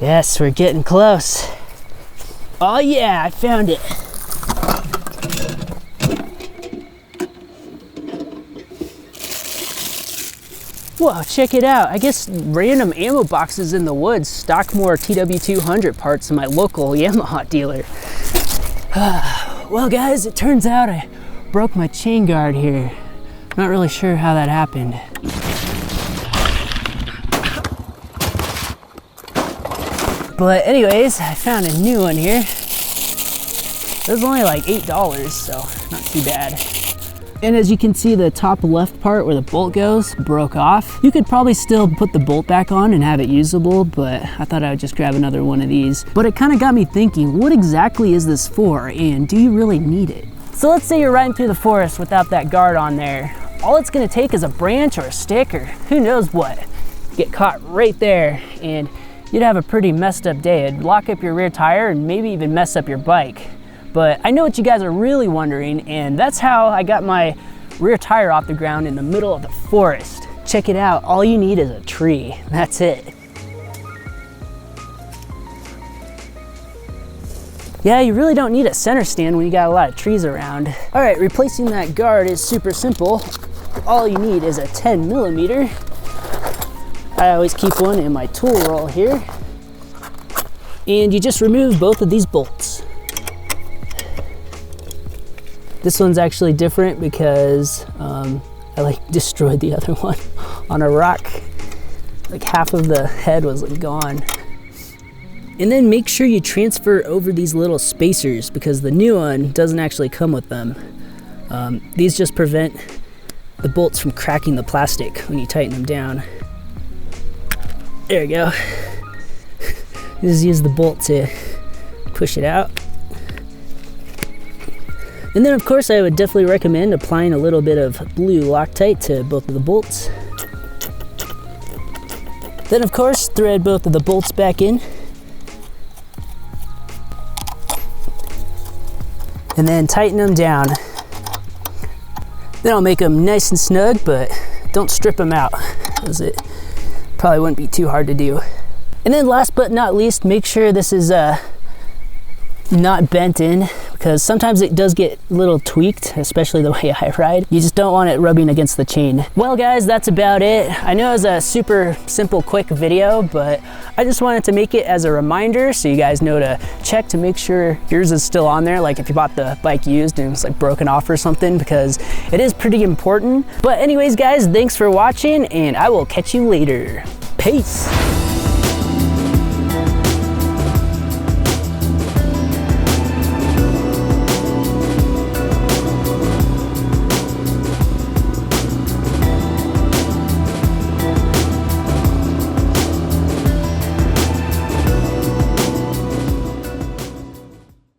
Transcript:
Yes, we're getting close. Oh yeah, I found it. Whoa, check it out. I guess random ammo boxes in the woods stock more TW200 parts in my local Yamaha dealer. Well guys, it turns out I broke my chain guard here. Not really sure how that happened. But anyways, I found a new one here. It was only like $8, so not too bad. And as you can see, the top left part where the bolt goes broke off. You could probably still put the bolt back on and have it usable, but I thought I would just grab another one of these. But it kind of got me thinking, what exactly is this for, and do you really need it? So let's say you're riding through the forest without that guard on there. All it's gonna take is a branch or a stick or who knows what. Get caught right there and you'd have a pretty messed up day. It'd lock up your rear tire and maybe even mess up your bike. But I know what you guys are really wondering, and that's how I got my rear tire off the ground in the middle of the forest. Check it out, all you need is a tree, that's it. Yeah, you really don't need a center stand when you got a lot of trees around. All right, replacing that guard is super simple. All you need is a 10mm. I always keep one in my tool roll here. And you just remove both of these bolts. This one's actually different because I like destroyed the other one on a rock. Like half of the head was like gone. And then make sure you transfer over these little spacers because the new one doesn't actually come with them. These just prevent the bolts from cracking the plastic when you tighten them down. There you go. Just use the bolt to push it out. And then of course I would definitely recommend applying a little bit of blue Loctite to both of the bolts. Then of course thread both of the bolts back in. And then tighten them down. Then I'll make them nice and snug, but don't strip them out, because it probably wouldn't be too hard to do. And then last but not least, make sure this is not bent in, because sometimes it does get a little tweaked, especially the way I ride. You just don't want it rubbing against the chain. Well guys, that's about it. I know it was a super simple, quick video, but I just wanted to make it as a reminder so you guys know to check to make sure yours is still on there, like if you bought the bike used and it's like broken off or something, because it is pretty important. But anyways guys, thanks for watching and I will catch you later. Peace.